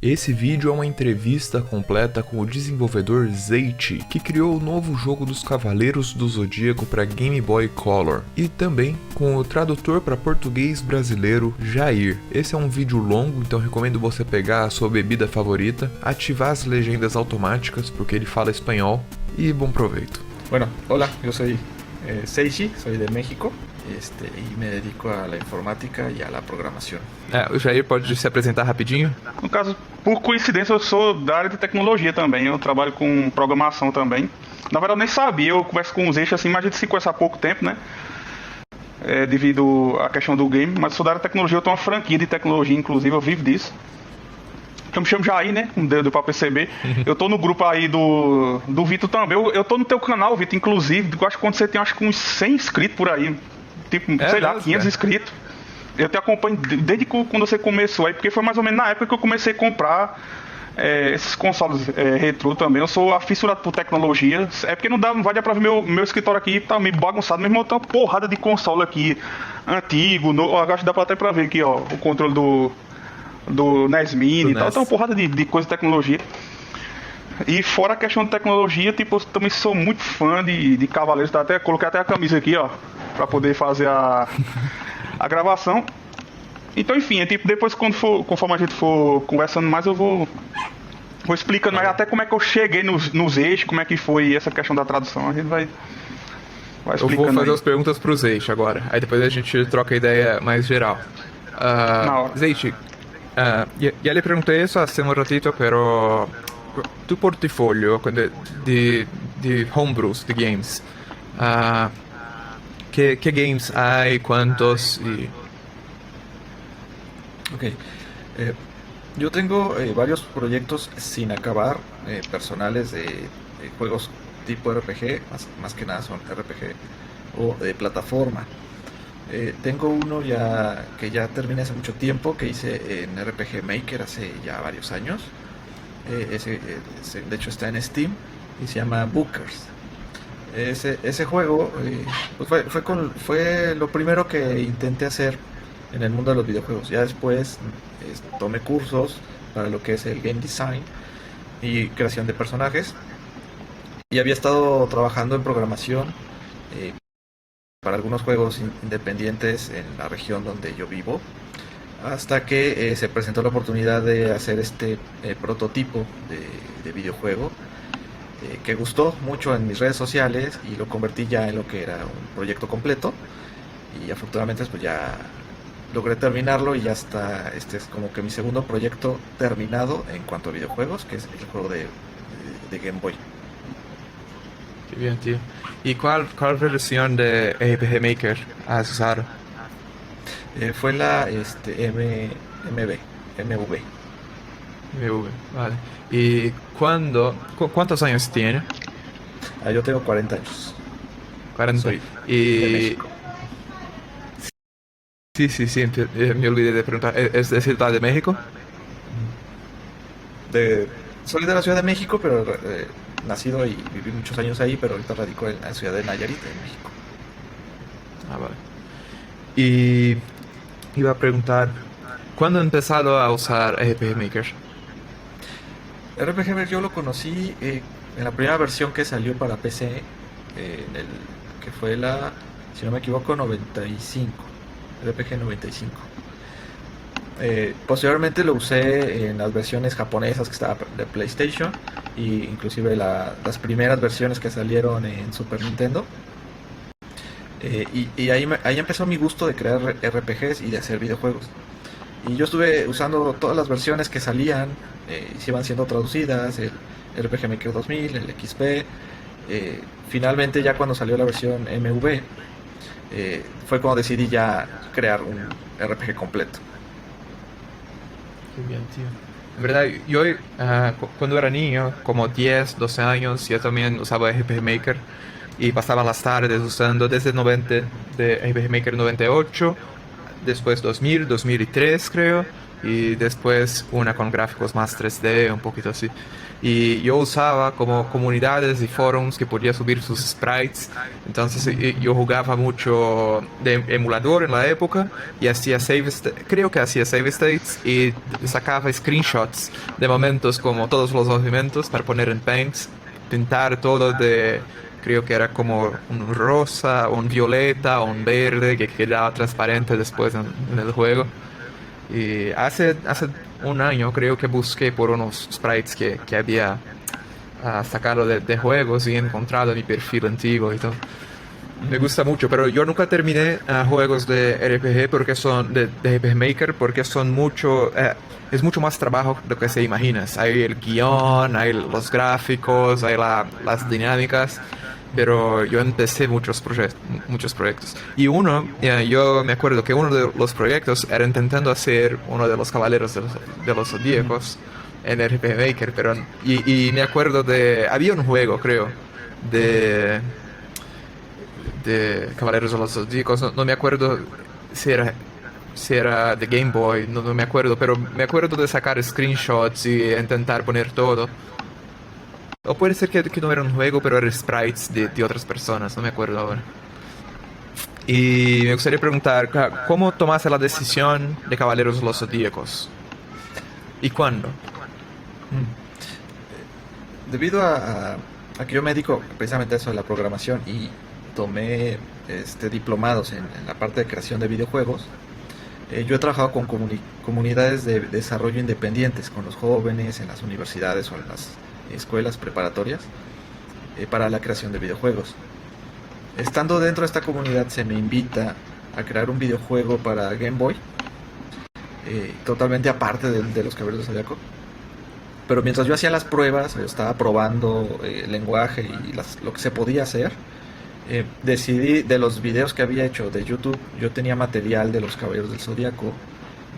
Esse vídeo é uma entrevista completa com o desenvolvedor Zeichi, que criou o novo jogo dos Cavaleiros do Zodíaco para Game Boy Color, e também com o tradutor para português brasileiro Jair. Esse é um vídeo longo, então recomendo você pegar a sua bebida favorita, ativar as legendas automáticas, porque ele fala espanhol, e bom proveito. Bueno, hola, yo soy Seishi, soy de México y me dedico a la informática y a la programación. O Jair pode se apresentar rapidinho? No caso, por coincidência, eu sou da área de tecnologia também. Eu trabalho com programação também. Na verdade, eu nem sabia. Eu converso com os eixos assim, mas a gente se conhece há pouco tempo, né? Devido à questão do game. Mas eu sou da área de tecnologia. Eu tenho uma franquia de tecnologia, inclusive. Eu vivo disso. Eu me chamo Jair, né? Como deu pra perceber. Eu tô no grupo aí do Vitor também. Eu tô no teu canal, Vitor, inclusive. Eu acho que quando você tem, acho que uns 100 inscritos por aí. Tipo, sei lá, 500 inscritos. Eu te acompanho desde quando você começou aí, porque foi mais ou menos na época que eu comecei a comprar esses consoles retrô também. Eu sou afissurado por tecnologia. É porque não vai dar pra ver meu escritório aqui, tá meio bagunçado. Mesmo eu tenho uma porrada de console aqui, antigo. Acho que dá pra até pra ver aqui, ó, o controle do NES Mini e tal. Tem uma porrada de coisa de tecnologia. E fora a questão de tecnologia, tipo, eu também sou muito fã de Cavaleiros. Coloquei até a camisa aqui, ó, pra poder fazer a gravação. Então, enfim, tipo, depois conforme a gente for conversando mais, eu vou explicando mais até como é que eu cheguei nos eixos, como é que foi essa questão da tradução. A gente vai explicando. Eu vou fazer aí as perguntas pro Zeichi agora, aí depois a gente troca a ideia mais geral. Zeichi, ya le pregunté eso hace un ratito, pero tu portafolio de homebrews, de games, ¿qué games hay? ¿Cuántos? Ok, yo tengo varios proyectos sin acabar, personales de juegos tipo RPG, más que nada son RPG o de plataforma. Tengo uno que ya terminé hace mucho tiempo, que hice en RPG Maker hace ya varios años. De hecho está en Steam y se llama Bookers. Ese juego pues fue lo primero que intenté hacer en el mundo de los videojuegos. Ya después tomé cursos para lo que es el game design y creación de personajes, y había estado trabajando en programación para algunos juegos independientes en la región donde yo vivo, hasta que se presentó la oportunidad de hacer este prototipo de videojuego que gustó mucho en mis redes sociales, y lo convertí ya en lo que era un proyecto completo, y afortunadamente pues ya logré terminarlo, y ya está. Este es como que mi segundo proyecto terminado en cuanto a videojuegos, que es el juego de Game Boy. Qué bien, tío. ¿Y cuál versión de RPG Maker has usado? Fue la MV. MV, vale. ¿Y cuántos años tiene? Yo tengo 40 años. 40. Soy Y de México. Sí, me olvidé de preguntar. ¿Es de Ciudad de México? Soy de la Ciudad de México, pero nacido y viví muchos años ahí, pero ahorita radico en la ciudad de Nayarit, en México. Vale. Y iba a preguntar, ¿cuándo he empezado a usar RPG Maker? RPG Maker yo lo conocí en la primera versión que salió para PC, que fue si no me equivoco, 95. RPG 95. Posteriormente lo usé en las versiones japonesas que estaba de PlayStation, e inclusive las primeras versiones que salieron en Super Nintendo. Y ahí empezó mi gusto de crear RPGs y de hacer videojuegos. Y yo estuve usando todas las versiones que salían, y se iban siendo traducidas, el RPG Maker 2000, el XP. Finalmente, ya cuando salió la versión MV, fue cuando decidí ya crear un RPG completo. Qué bien, tío. En verdad, yo cuando era niño, como 10, 12 años, yo también usaba RPG Maker y pasaba las tardes usando desde 90, de RPG Maker 98, después 2000, 2003 creo, y después una con gráficos más 3D, un poquito así. Y yo usaba como comunidades y forums que podía subir sus sprites. Entonces yo jugaba mucho de emulador en la época y hacía creo que hacía save states y sacaba screenshots de momentos como todos los movimientos para poner en Paint, pintar todo de, creo que era como un rosa, un violeta, un verde que quedaba transparente después en el juego. Y hace un año creo que busqué por unos sprites que había sacado de juegos y he encontrado mi perfil antiguo y todo. Me gusta mucho, pero yo nunca terminé juegos de RPG porque son de RPG Maker porque son mucho es mucho más trabajo de lo que se imaginas. Hay el guión, hay los gráficos, hay las dinámicas, pero yo empecé muchos proyectos. Y yo me acuerdo que uno de los proyectos era intentando hacer uno de los caballeros de los zodíacos en RPG Maker, pero y me acuerdo había un juego, creo, de Caballeros de los Zodíacos, no me acuerdo si era de Game Boy, no me acuerdo, pero me acuerdo de sacar screenshots y intentar poner todo. O puede ser que no era un juego, pero eran sprites de otras personas, no me acuerdo ahora. Y me gustaría preguntar, ¿cómo tomaste la decisión de Caballeros de los Zodíacos? ¿Y cuándo? Debido a que yo me dedico precisamente a eso de la programación y tomé diplomados en la parte de creación de videojuegos, yo he trabajado con comunidades de desarrollo independientes, con los jóvenes en las universidades o en las escuelas preparatorias para la creación de videojuegos. Estando dentro de esta comunidad se me invita a crear un videojuego para Game Boy, totalmente aparte de los Caballeros del Zodiaco. Pero mientras yo hacía las pruebas, o estaba probando el lenguaje y lo que se podía hacer, decidí, de los videos que había hecho de YouTube, yo tenía material de los Caballeros del Zodiaco,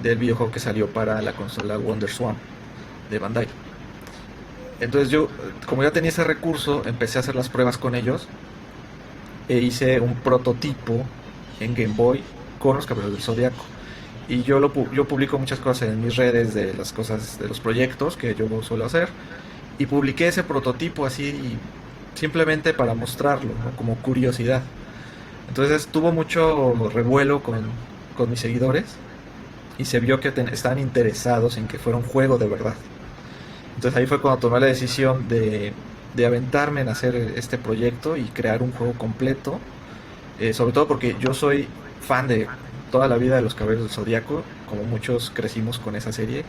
del videojuego que salió para la consola WonderSwan de Bandai. Entonces yo, como ya tenía ese recurso, empecé a hacer las pruebas con ellos e hice un prototipo en Game Boy con los Caballeros del Zodiaco. Y yo publico muchas cosas en mis redes de las cosas, de los proyectos que yo suelo hacer. Y publiqué ese prototipo así simplemente para mostrarlo, ¿no? Como curiosidad. Entonces tuvo mucho revuelo con mis seguidores y se vio que estaban interesados en que fuera un juego de verdad. Entonces ahí fue cuando tomé la decisión de aventarme en hacer este proyecto y crear un juego completo, sobre todo porque yo soy fan de toda la vida de los Caballeros del Zodiaco, como muchos crecimos con esa serie,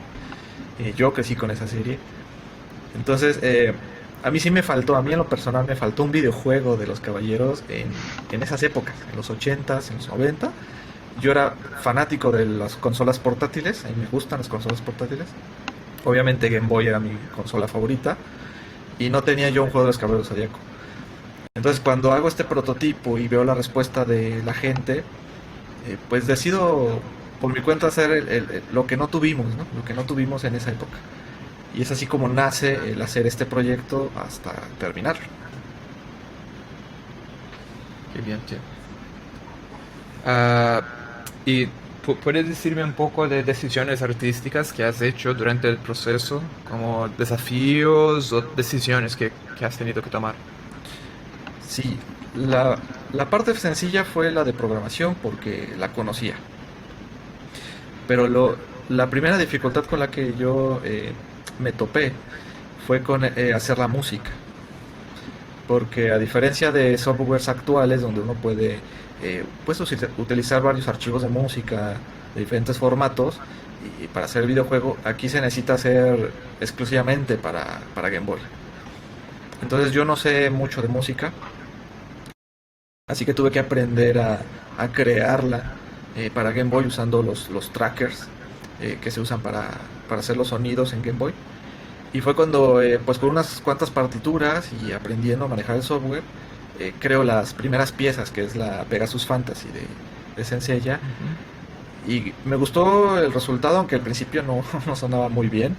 yo crecí con esa serie. Entonces a mí en lo personal me faltó un videojuego de los Caballeros en esas épocas, en los 80s, en los 90. Yo era fanático de las consolas portátiles, a mí me gustan las consolas portátiles. Obviamente Game Boy era mi consola favorita y no tenía yo un juego de los Caballeros del Zodiaco. Entonces cuando hago este prototipo y veo la respuesta de la gente, pues decido por mi cuenta hacer lo que no tuvimos, ¿no? Lo que no tuvimos en esa época. Y es así como nace el hacer este proyecto hasta terminarlo. Qué bien, tío. ¿Y puedes decirme un poco de decisiones artísticas que has hecho durante el proceso, como desafíos o decisiones que has tenido que tomar? Sí, la parte sencilla fue la de programación porque la conocía. Pero la primera dificultad con la que yo me topé fue con hacer la música. Porque a diferencia de softwares actuales donde uno puede pues utilizar varios archivos de música de diferentes formatos y para hacer el videojuego, aquí se necesita hacer exclusivamente para Game Boy. Entonces yo no sé mucho de música, así que tuve que aprender a crearla para Game Boy usando los trackers que se usan para hacer los sonidos en Game Boy. Y fue cuando, pues con unas cuantas partituras y aprendiendo a manejar el software, creo las primeras piezas, que es la Pegasus Fantasy de Senseiya. Y me gustó el resultado, aunque al principio no sonaba muy bien,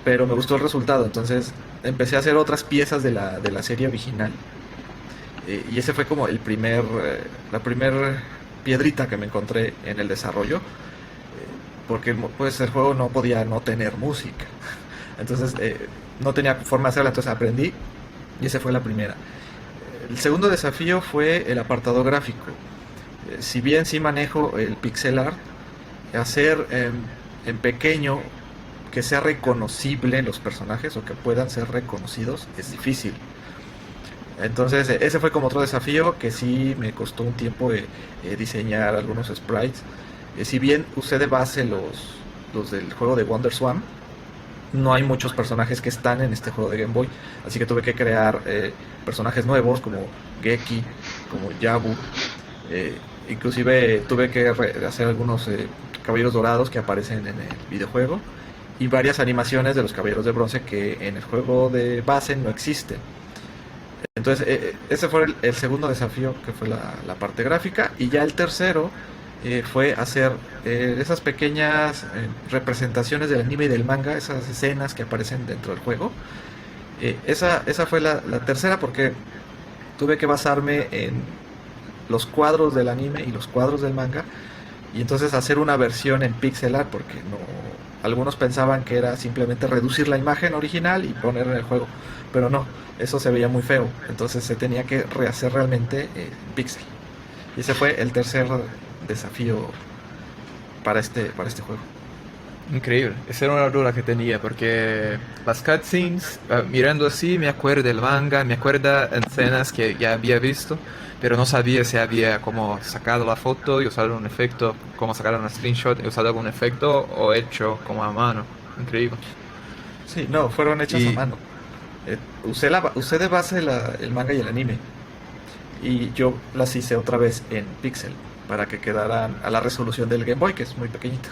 pero me gustó el resultado. Entonces empecé a hacer otras piezas de la serie original. Y ese fue como la primer piedrita que me encontré en el desarrollo. porque pues el juego no podía no tener música. Entonces no tenía forma de hacerla, entonces aprendí y esa fue la primera. El segundo desafío fue el apartado gráfico. Si bien sí manejo el pixel art, hacer en pequeño que sea reconocible los personajes o que puedan ser reconocidos es difícil. Entonces ese fue como otro desafío que sí me costó un tiempo diseñar algunos sprites. Si bien usé de base los del juego de WonderSwan, no hay muchos personajes que están en este juego de Game Boy, así que tuve que crear personajes nuevos como Geki, como Yabu, inclusive tuve que hacer algunos caballeros dorados que aparecen en el videojuego y varias animaciones de los caballeros de bronce que en el juego de base no existen. Entonces ese fue el segundo desafío, que fue la parte gráfica, y ya el tercero fue hacer esas pequeñas representaciones del anime y del manga, esas escenas que aparecen dentro del juego. Esa fue la tercera, porque tuve que basarme en los cuadros del anime y los cuadros del manga, y entonces hacer una versión en pixel art, porque no, algunos pensaban que era simplemente reducir la imagen original y ponerla en el juego, pero no, eso se veía muy feo, entonces se tenía que rehacer realmente en pixel. Y ese fue el tercer desafío para este juego. Increíble, esa era una duda que tenía, porque las cutscenes, mirando así, me acuerdo del manga, me acuerdo escenas que ya había visto, pero no sabía si había como sacado la foto y usado un efecto, como sacar una screenshot y usado algún efecto, o hecho como a mano. Increíble. Sí, no, fueron hechas a mano. Usé de base el manga y el anime, y yo las hice otra vez en pixel para que quedaran a la resolución del Game Boy, que es muy pequeñito.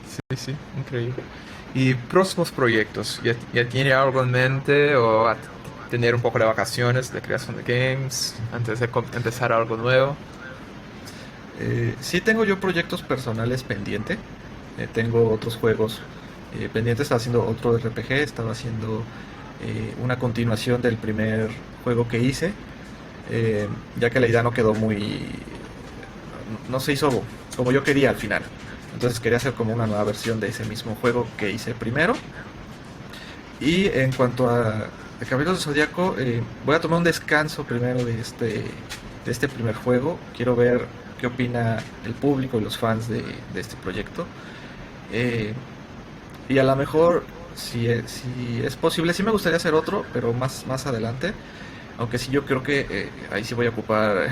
Sí, sí, increíble. ¿Y próximos proyectos? ¿Ya tiene algo en mente o a tener un poco de vacaciones de creación de games antes de empezar algo nuevo? Sí tengo yo proyectos personales pendientes. Tengo otros juegos pendientes. Estaba haciendo otro RPG, estaba haciendo una continuación del primer juego que hice, ya que la idea no quedó no se hizo como yo quería al final. Entonces quería hacer como una nueva versión de ese mismo juego que hice primero. Y en cuanto a Caballeros del Zodiaco, voy a tomar un descanso primero de este primer juego. Quiero ver qué opina el público y los fans de este proyecto. Y a lo mejor, si es posible, sí me gustaría hacer otro, pero más adelante. Aunque sí, yo creo que ahí sí voy a ocupar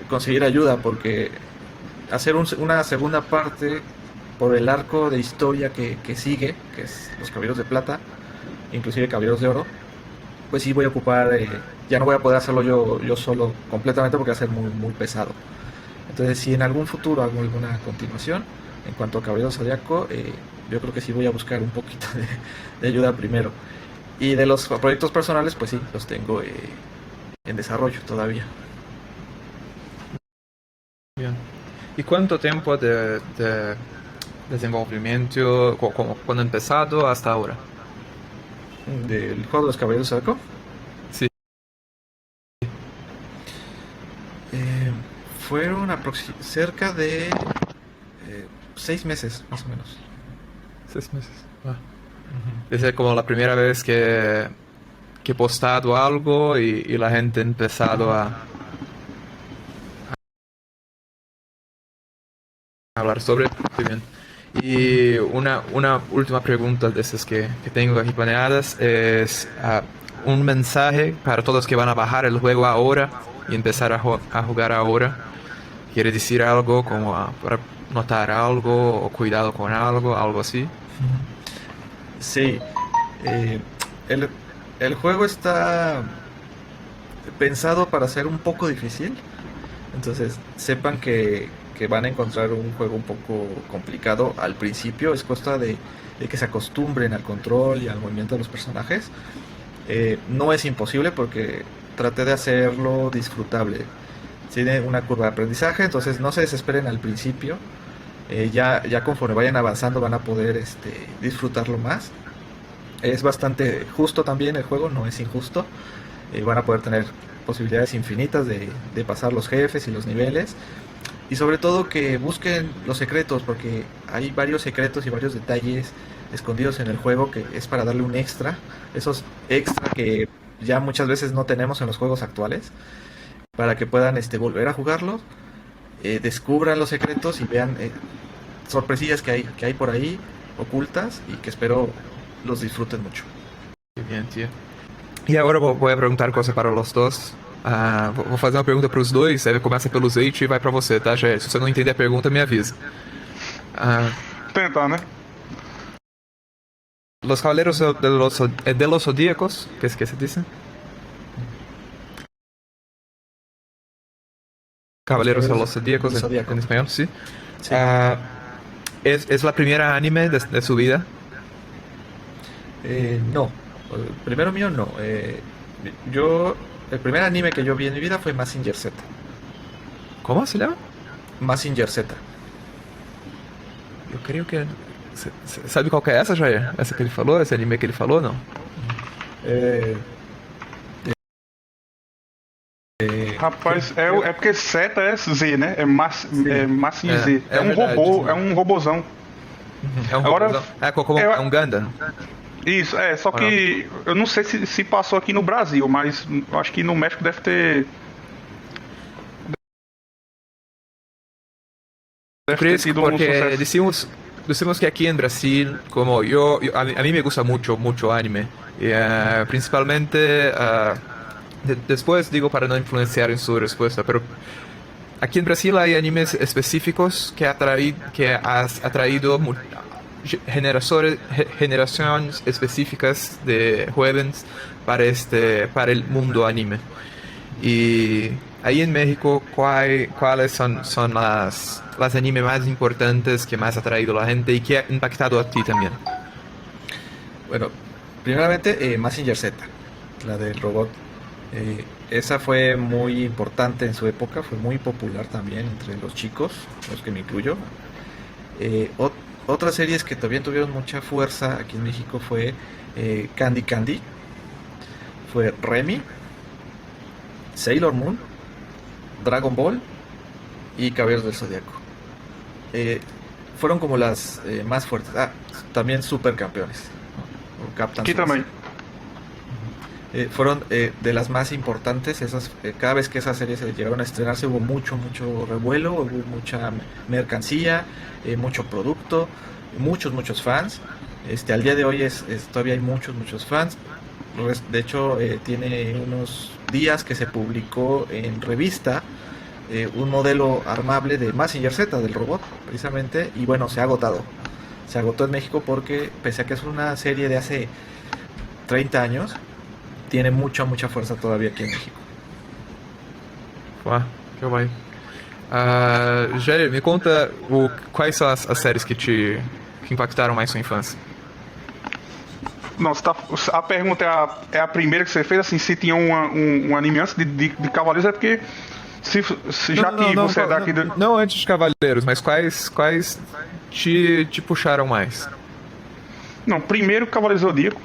conseguir ayuda, porque hacer una segunda parte por el arco de historia que sigue, que es los Caballeros de Plata, inclusive Caballeros de Oro, pues sí voy a ocupar, ya no voy a poder hacerlo yo solo completamente, porque va a ser muy pesado. Entonces, si en algún futuro hago alguna continuación en cuanto a Caballeros Zodiaco, yo creo que sí voy a buscar un poquito de ayuda primero. Y de los proyectos personales, pues sí, los tengo en desarrollo todavía. Bien. ¿Y cuánto tiempo de desenvolvimiento, cuando empezado hasta ahora? ¿Del juego de los Caballeros Zodiaco? Sí. Fueron cerca de 6 meses, más o menos. 6 meses. Desde como la primera vez que he postado algo y la gente ha empezado a hablar sobre. Muy bien. Y una última pregunta de esas que tengo aquí planeadas es un mensaje para todos los que van a bajar el juego ahora y empezar a jugar ahora. ¿Quiere decir algo como para notar algo o cuidado con algo así? Sí, el juego está pensado para ser un poco difícil, entonces sepan que van a encontrar un juego un poco complicado al principio. Es cosa de que se acostumbren al control y al movimiento de los personajes. No es imposible, porque traté de hacerlo disfrutable. Tiene una curva de aprendizaje, entonces no se desesperen al principio. Ya conforme vayan avanzando van a poder disfrutarlo más. Es bastante justo también el juego, no es injusto. Van a poder tener posibilidades infinitas de pasar los jefes y los niveles. Y sobre todo que busquen los secretos, porque hay varios secretos y varios detalles escondidos en el juego que es para darle un extra, esos extra que ya muchas veces no tenemos en los juegos actuales, para que puedan volver a jugarlos, descubran los secretos y vean sorpresillas que hay por ahí ocultas y que espero los disfruten mucho. Que bien, tío. E agora eu vou perguntar coisa para os dois. Vou fazer uma pergunta para os dois, aí começa pelo Zeit e vai para você, tá, Jair? Se você não entender a pergunta, me avisa. Tentar, né? Los Caballeros de los Zodíacos, que se dice? Caballeros de los Zodíacos en español, sí. Sí. ¿Es la primera anime de su vida? No, primero mío no. El primer anime que yo vi en mi vida fue Mazinger Z. ¿Cómo se llama? Mazinger Z. Eu creio que... Sabe qual que é essa, Jair? Essa que ele falou? Esse anime que ele falou, não? Rapaz, é porque seta é Z, né? É Massinger Z. É um verdade, robô, sim. é um robozão. É um Agora- robôzão. É um Gundam. Isso, só que eu não sei se passou aqui no Brasil, mas eu acho que no México deve ter. Deve ter Fresco, sido um porque sucesso. decimos que aquí en Brasil, como a mí me gusta mucho anime, y, principalmente, después digo para no influenciar en su respuesta, pero aquí en Brasil hay animes específicos que has atraído generaciones específicas de jóvenes para el mundo anime. Y ahí en México, ¿cuáles son las anime más importantes que más ha traído a la gente y que ha impactado a ti también? Bueno, primeramente Mazinger Z, la del robot. Esa fue muy importante en su época, fue muy popular también entre los chicos, los que me incluyo. Otras series que también tuvieron mucha fuerza aquí en México fue Candy Candy, fue Remy, Sailor Moon, Dragon Ball y Caballeros del Zodiaco. Fueron como las más fuertes. También Supercampeones, ¿no? O Captain Aqui Tsubasa. também. Fueron de las más importantes. Cada vez que esas series se llegaron a estrenarse hubo mucho revuelo, hubo mucha mercancía, mucho producto, muchos fans. Al día de hoy todavía hay muchos fans. De hecho, tiene unos días que se publicó en revista un modelo armable de Mazinger Z, del robot, precisamente, y bueno, se ha agotado. Se agotó en México porque, pese a que es una serie de hace 30 años, tiene mucha fuerza todavía aquí en México. Uau, que vai. Jair, me conta quais são as séries que impactaram mais sua infância. Nossa, a pergunta é a primeira que você fez, assim, se tinha um anime antes de Cavaleiros, é porque já que você é daqui do... Não antes de Cavaleiros, mas quais te puxaram mais? Não, primeiro Cavaleiros do Zodíaco.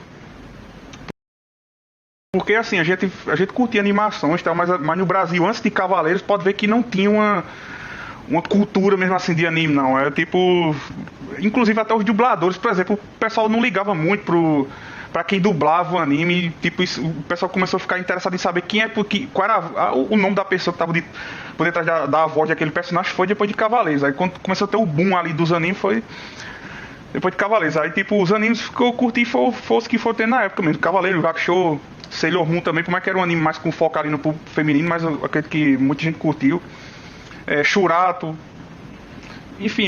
Porque assim, a gente curtia animações e tal, mas no Brasil, antes de Cavaleiros, pode ver que não tinha uma cultura mesmo assim de anime, não. É tipo. Inclusive até os dubladores, por exemplo, o pessoal não ligava muito pra quem dublava o anime. E, tipo, o pessoal começou a ficar interessado em saber qual era o nome da pessoa que tava por detrás da voz daquele personagem. Foi depois de Cavaleiros. Aí quando começou a ter o boom ali dos animes, foi depois de Cavaleiros. Aí, tipo, os animes que eu curti foram os que foram ter na época mesmo. Cavaleiros, Hakusho, Sailor Moon também, por mais que era um anime mais com foco ali no público feminino, mas eu acredito que muita gente curtiu. Shurato, enfim,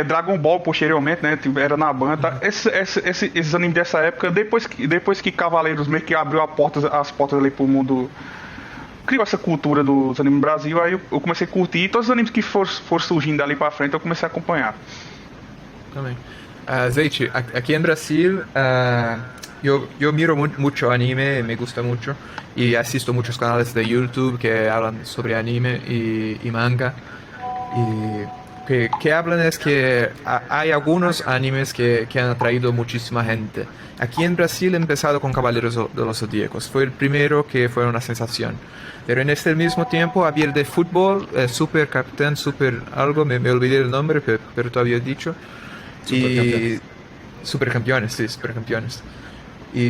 Dragon Ball posteriormente, né? Era na banda. Esses animes dessa época, depois que Cavaleiros meio que abriu as portas ali pro mundo, criou essa cultura dos animes no Brasil, aí eu comecei a curtir. E todos os animes que for surgindo dali pra frente, eu comecei a acompanhar. Também. Zeit, aqui em Brasil, yo miro mucho anime, me gusta mucho, y asisto muchos canales de YouTube que hablan sobre anime y manga. Y que hablan es que hay algunos animes que han atraído muchísima gente. Aquí en Brasil he empezado con Caballeros de los Zodíacos. Fue el primero que fue una sensación. Pero en este mismo tiempo había el de fútbol, Super Capitán, Super algo, me olvidé el nombre, pero todavía he dicho. Y Supercampeones, sí, Supercampeones.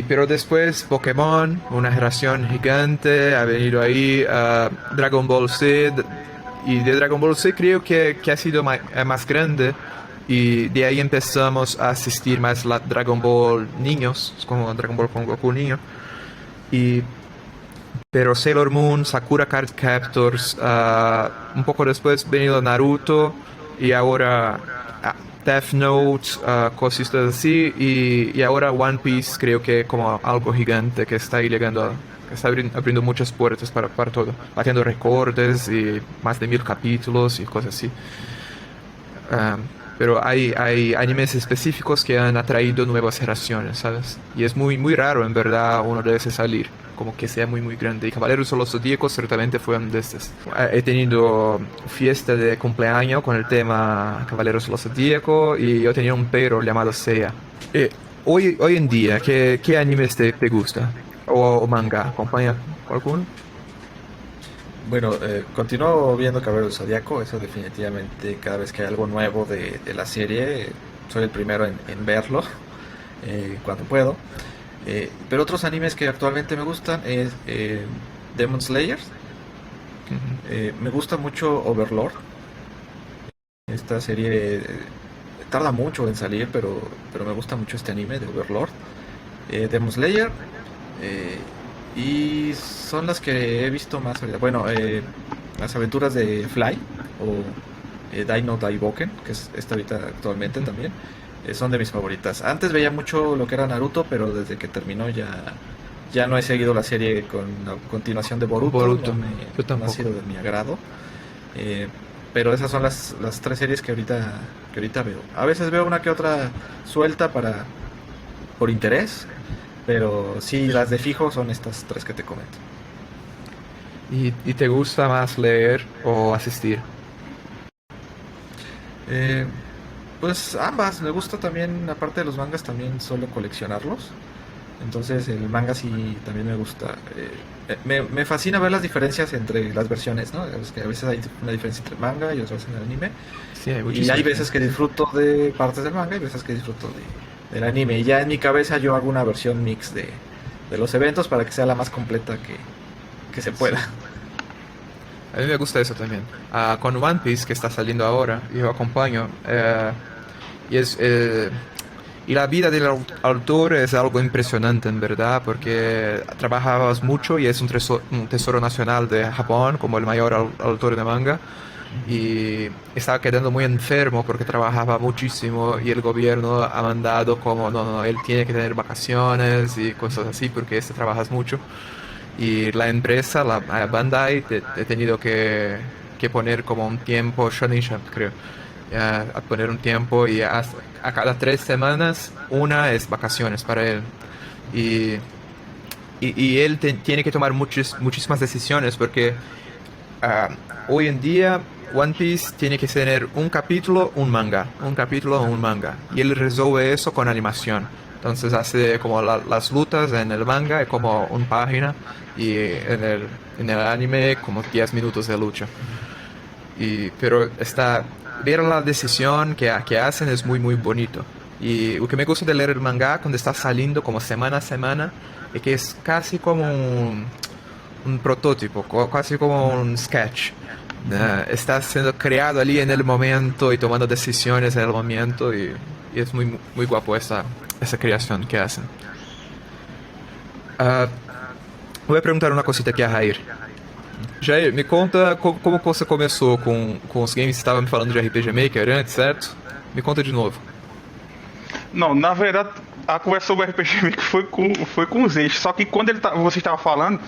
Pero después Pokémon, una generación gigante, ha venido ahí Dragon Ball Z, y de Dragon Ball Z creo que ha sido más grande, y de ahí empezamos a asistir más a Dragon Ball niños, como Dragon Ball con Goku niño. Pero Sailor Moon, Sakura Card Captors, un poco después venido Naruto, y ahora Death Note, cositas así, y ahora One Piece creo que como algo gigante que está ahí llegando, que está abriendo muchas puertas para todo, batiendo récords y más de 1000 capítulos y cosas así. Pero hay animes específicos que han atraído nuevas generaciones, ¿sabes? Y es muy, muy raro, en verdad, uno de esos salir, como que sea muy, muy grande. Y Caballeros de los Zodíacos ciertamente fue uno de estos. He tenido fiesta de cumpleaños con el tema Caballeros de los Zodíacos, y yo tenía un perro llamado Seiya. Hoy en día, ¿qué animes te gusta? ¿O manga? ¿Acompaña alguno? Bueno, continúo viendo Caballero del Zodíaco, eso definitivamente, cada vez que hay algo nuevo de la serie, soy el primero en verlo, cuando puedo. Pero otros animes que actualmente me gustan es Demon Slayer. Me gusta mucho Overlord. Esta serie tarda mucho en salir, pero me gusta mucho este anime de Overlord. Demon Slayer. Y son las que he visto más ahorita. Bueno, las aventuras de Fly o Dino Daiboken, que es esta ahorita actualmente también, son de mis favoritas. Antes veía mucho lo que era Naruto, pero desde que terminó ya no he seguido la serie con la continuación de Boruto. No ha sido de mi agrado. Pero esas son las 3 series que ahorita veo. A veces veo una que otra suelta por interés. Pero sí, las de fijo son estas 3 que te comento. ¿Y te gusta más leer o asistir? Pues ambas. Me gusta también, aparte de los mangas, también suelo coleccionarlos. Entonces el manga sí también me gusta. Me fascina ver las diferencias entre las versiones, ¿no? Es que a veces hay una diferencia entre manga y otras en el anime. Sí, y hay veces que disfruto de partes del manga y veces que disfruto del anime. Y ya en mi cabeza yo hago una versión mix de los eventos para que sea la más completa que se pueda. A mí me gusta eso también. Con One Piece, que está saliendo ahora, yo acompaño. Y la vida del autor es algo impresionante, en verdad, porque trabajabas mucho y es un tesoro nacional de Japón, como el mayor autor de manga. Y estaba quedando muy enfermo porque trabajaba muchísimo, y el gobierno ha mandado como, no, él tiene que tener vacaciones y cosas así porque trabajas mucho. Y la empresa, la Bandai, he tenido que poner como un tiempo, Shonen Jump creo, a poner un tiempo, y a cada 3 semanas una es vacaciones para él. Y él tiene que tomar muchísimas decisiones porque hoy en día One Piece tiene que tener un capítulo, un manga, y él resuelve eso con animación. Entonces hace como las lutas en el manga como una página, y en el anime como 10 minutos de lucha. Pero ver la decisión que hacen es muy, muy bonito. Y lo que me gusta de leer el manga cuando está saliendo como semana a semana es que es casi como un prototipo, casi como un sketch. Está siendo creado allí en el momento y tomando decisiones en el momento, y es muy, muy guapo esa creación que hacen. Voy a preguntar una cosita aqui a Jair. Jair, me conta como você começou com os games. Você estava me falando de RPG Maker antes, certo? Me conta de novo. Não, na verdade, a conversa sobre RPG Maker foi com os eixos. Só que quando você estava falando,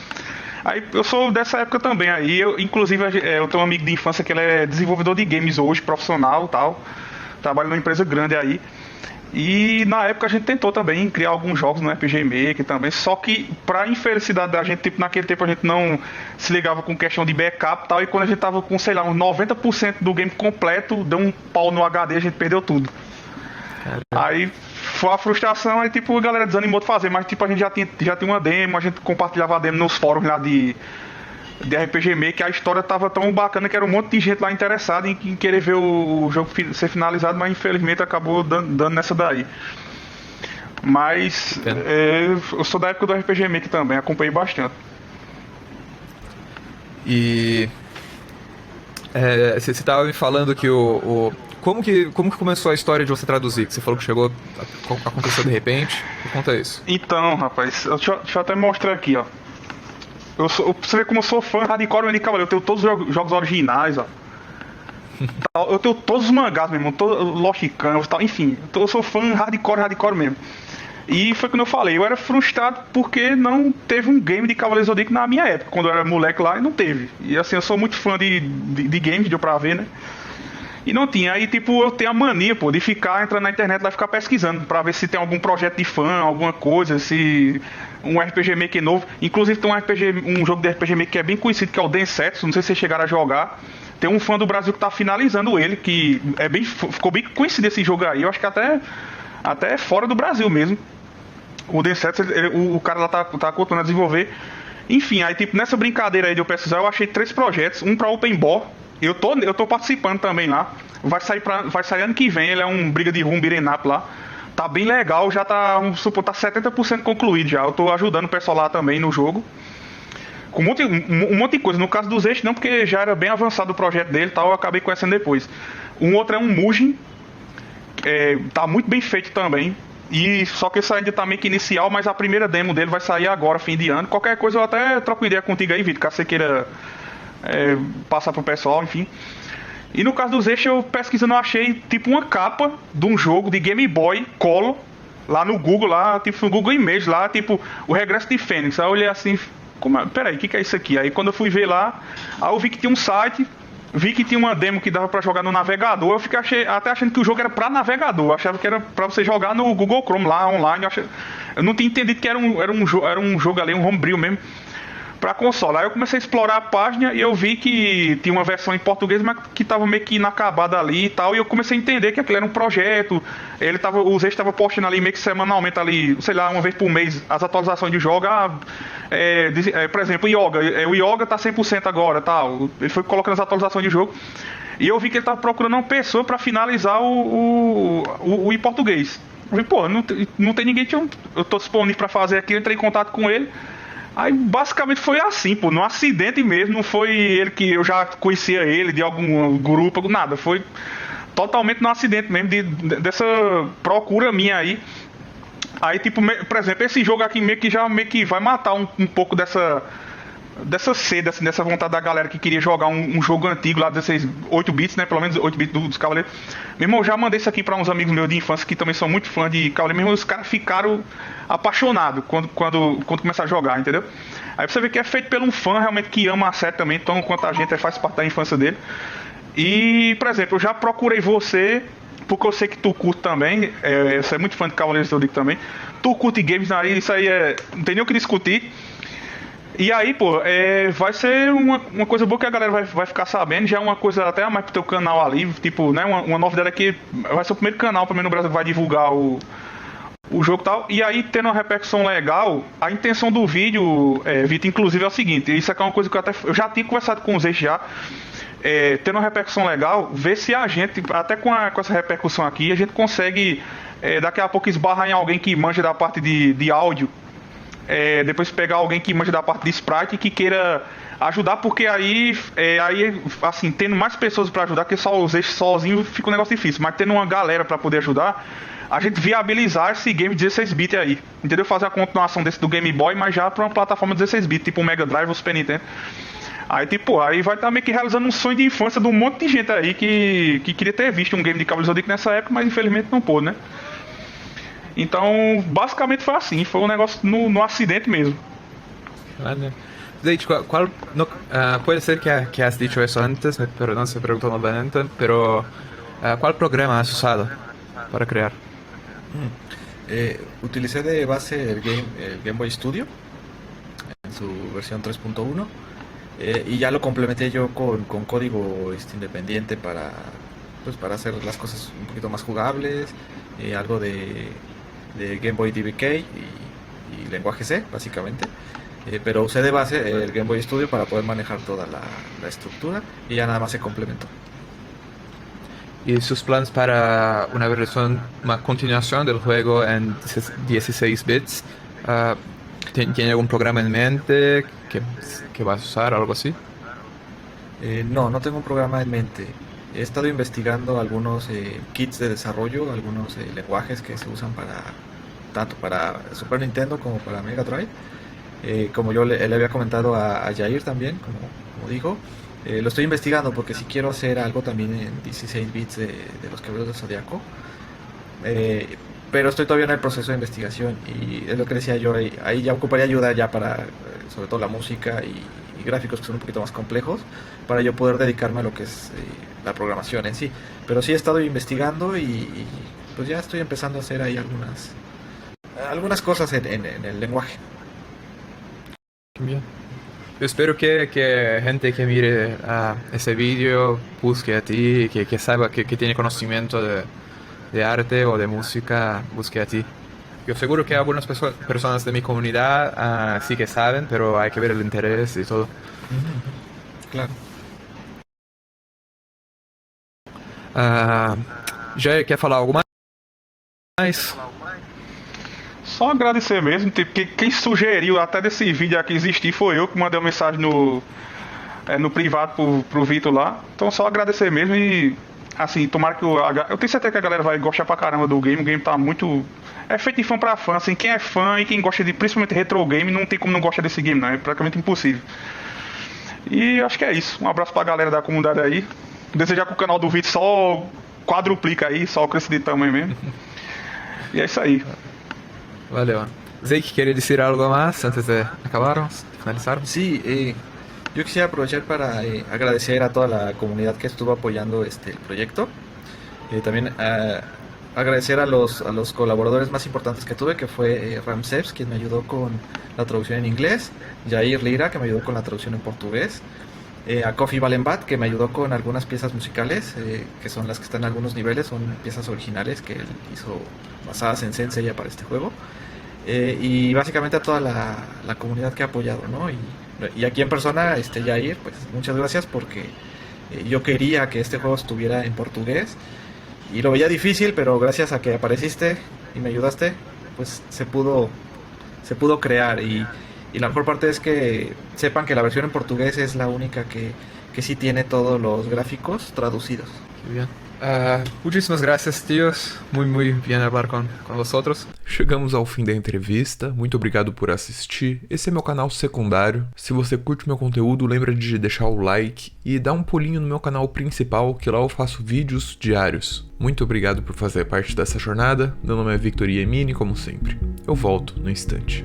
aí eu sou dessa época também. Aí inclusive, eu tenho um amigo de infância que ele é desenvolvedor de games hoje, profissional e tal. Trabalha numa empresa grande aí. E na época a gente tentou também criar alguns jogos no RPG Maker também, só que pra infelicidade da gente, tipo, naquele tempo a gente não se ligava com questão de backup e tal, e quando a gente tava com, sei lá, uns 90% do game completo, deu um pau no HD e a gente perdeu tudo. Aí foi a frustração, aí tipo, a galera desanimou de fazer, mas tipo, a gente já tinha uma demo, a gente compartilhava a demo nos fóruns lá de RPG Maker, a história tava tão bacana que era um monte de gente lá interessada em querer ver o jogo ser finalizado, mas infelizmente acabou dando nessa daí. Mas eu sou da época do RPG Maker também, acompanhei bastante. E você estava me falando que como que começou a história de você traduzir? Que você falou que aconteceu de repente. Me conta isso. Então, rapaz, deixa eu até mostrar aqui, ó. Você vê como eu sou fã hardcore de Cavaleiro. Eu tenho todos os jogos originais, ó. Eu tenho todos os mangás mesmo, Lost Canvas e tal, enfim. Eu sou fã hardcore mesmo. E foi como eu falei, eu era frustrado porque não teve um game de Cavaleiro Zodíaco na minha época. Quando eu era moleque lá, não teve. E assim, eu sou muito fã de games, deu pra ver, né? E não tinha. Aí, tipo, eu tenho a mania, pô, de ficar entrando na internet lá e ficar pesquisando pra ver se tem algum projeto de fã, alguma coisa, se um RPG Maker novo. Inclusive tem um jogo de RPG Maker que é bem conhecido, que é o Densetsu, não sei se vocês chegaram a jogar. Tem um fã do Brasil que tá finalizando ele, que ficou bem conhecido esse jogo aí. Eu acho que até fora do Brasil mesmo. O Densetsu, o cara lá tá continuando a desenvolver. Enfim, aí tipo, nessa brincadeira aí de eu pesquisar, eu achei 3 projetos, um pra Open Board. Eu tô participando também lá. Vai sair ano que vem, ele é um briga de rum, beat'em up lá. Tá bem legal, já tá 70% concluído já. Eu tô ajudando o pessoal lá também no jogo. Com um monte de coisa. No caso dos eixos não, porque já era bem avançado o projeto dele e tal, eu acabei conhecendo depois. Um outro é um Mugen. Tá muito bem feito também. E só que isso ainda tá meio que inicial, mas a primeira demo dele vai sair agora, fim de ano. Qualquer coisa eu até troco ideia contigo aí, Vitor, caso você queira passar pro pessoal, enfim. E no caso dos eixos, eu pesquisando, eu achei tipo uma capa de um jogo de Game Boy Color lá no Google, lá, tipo no Google Images, lá, tipo o Regresso de Fênix. Aí eu olhei assim, peraí, o que é isso aqui? Aí quando eu fui ver lá, aí eu vi que tinha um site, vi que tinha uma demo que dava pra jogar no navegador. Eu fiquei até achando que o jogo era pra navegador, eu achava que era pra você jogar no Google Chrome lá online. Eu não tinha entendido que era um jogo ali, um homebrew mesmo, pra console. Aí eu comecei a explorar a página e eu vi que tinha uma versão em português, mas que tava meio que inacabada ali e tal. E eu comecei a entender que aquilo era um projeto. Os ex estavam postando ali meio que semanalmente ali, sei lá, uma vez por mês, as atualizações de jogo. Por exemplo, o Yoga tá 100% agora, tal. Ele foi colocando as atualizações de jogo. E eu vi que ele tava procurando uma pessoa pra finalizar o em português. Eu falei, pô, não tem ninguém que eu tô disponível pra fazer aqui. Eu entrei em contato com ele. Aí basicamente foi assim, pô, no acidente mesmo, não foi ele que eu já conhecia ele de algum grupo, nada, foi totalmente no acidente mesmo, dessa procura minha aí. Aí tipo, por exemplo, esse jogo aqui meio que vai matar um pouco dessa sede, assim, dessa vontade da galera que queria jogar um jogo antigo lá, 8 bits, né, pelo menos 8 bits dos Cavaleiros. Meu irmão, eu já mandei isso aqui pra uns amigos meus de infância que também são muito fãs de Cavaleiros. Meu irmão, os caras ficaram apaixonados quando começaram a jogar, entendeu? Aí você vê que é feito por um fã realmente que ama a série também, então quanto a gente faz parte da infância dele. E, por exemplo, eu já procurei você, porque eu sei que tu curte também, você é muito fã de Cavaleiros do Zodíaco também. Tu curte games, isso aí não tem nem o que discutir. E aí, pô, vai ser uma coisa boa que a galera vai ficar sabendo. Já é uma coisa até mais pro teu canal ali, tipo, né, uma novidade aqui. Vai ser o primeiro canal, pelo menos no Brasil, que vai divulgar o jogo e tal. E aí, tendo uma repercussão legal, a intenção do vídeo, Vitor, inclusive é o seguinte. Isso aqui é uma coisa que eu já tinha conversado com vocês já. Tendo uma repercussão legal, ver se a gente, até com essa repercussão aqui, a gente consegue daqui a pouco esbarrar em alguém que manja da parte de áudio. Depois pegar alguém que manja da parte de sprite e que queira ajudar, porque aí assim, tendo mais pessoas para ajudar, que só os eixos sozinhos fica um negócio difícil, mas tendo uma galera para poder ajudar, a gente viabilizar esse game 16-bit aí, entendeu? Fazer a continuação desse do Game Boy, mas já para uma plataforma 16-bit, tipo o Mega Drive ou Super Nintendo. Aí tipo, aí vai estar meio que realizando um sonho de infância de um monte de gente aí que queria ter visto um game de Cavaleiros do Zodíaco nessa época, mas infelizmente não pôde, né? Então, basicamente foi assim, foi um negócio no acidente mesmo. Vale. De hecho, puede ser que has dicho eso antes, pero no se preguntó nuevamente, pero ¿cuál programa has usado para crear? Utilicé de base el Game Boy Studio en su versión 3.1 y ya lo complementé yo con código independiente para hacer las cosas un poquito más jugables, algo de Game Boy DBK y lenguaje C, básicamente. Pero usé de base el Game Boy Studio para poder manejar toda la estructura y ya nada más se complementó. ¿Y sus planes para una versión, una continuación del juego en 16 bits? ¿Tiene algún programa en mente que vas a usar, algo así? No tengo un programa en mente. He estado investigando algunos kits de desarrollo, algunos lenguajes que se usan tanto para Super Nintendo como para Mega Drive. Como yo le había comentado a Jair también, como dijo, lo estoy investigando porque si quiero hacer algo también en 16 bits de los Caballeros del Zodiaco. Pero estoy todavía en el proceso de investigación y es lo que decía yo, ahí ya ocuparía ayuda ya para, sobre todo la música y gráficos que son un poquito más complejos, para yo poder dedicarme a lo que es la programación en sí. Pero sí he estado investigando y pues ya estoy empezando a hacer ahí algunas cosas en el lenguaje. Bien. Yo espero que gente que mire ese vídeo busque a ti, que sepa que tiene conocimiento de arte o de música, busque a ti. Yo seguro que algunas personas de mi comunidad sí que saben, pero hay que ver el interés y todo. Claro. Já quer falar algo mais? Só agradecer mesmo, tipo, que quem sugeriu até desse vídeo aqui existir foi eu que mandei uma mensagem no privado pro Vitor lá. Então só agradecer mesmo e assim, tomara que eu tenho certeza que a galera vai gostar pra caramba do game. O game tá muito... É feito de fã pra fã, assim, quem é fã e quem gosta de principalmente retro game, não tem como não gostar desse game, não, é praticamente impossível. E acho que é isso. Um abraço pra galera da comunidade aí. Desejar que o canal do Vitor só quadruplica aí, só cresce de tamanho mesmo. E é isso aí. Valeu. Zeke, ¿quiere decir algo más antes de finalizar? Sí, yo quisiera aprovechar para agradecer a toda la comunidad que estuvo apoyando el proyecto. También agradecer a los colaboradores más importantes que tuve, que fue Ramsevs, quien me ayudó con la traducción en inglés, Jair Lira, que me ayudó con la traducción en portugués, a Kofi Valenbat, que me ayudó con algunas piezas musicales, que son las que están en algunos niveles, son piezas originales que él hizo basadas en Senseiya para este juego. Y básicamente a toda la comunidad que ha apoyado, ¿no? Y aquí en persona, Jair, pues muchas gracias porque yo quería que este juego estuviera en portugués y lo veía difícil, pero gracias a que apareciste y me ayudaste, pues se pudo crear y la mejor parte es que sepan que la versión en portugués es la única que sí tiene todos los gráficos traducidos. Qué bien. Muchísimas gracias, tíos. Muy bien hablar com vocês. Chegamos ao fim da entrevista. Muito obrigado por assistir. Esse é meu canal secundário. Se você curte meu conteúdo, lembra de deixar o like e dar um pulinho no meu canal principal, que lá eu faço vídeos diários. Muito obrigado por fazer parte dessa jornada. Meu nome é Victor Iemini, como sempre. Eu volto no instante.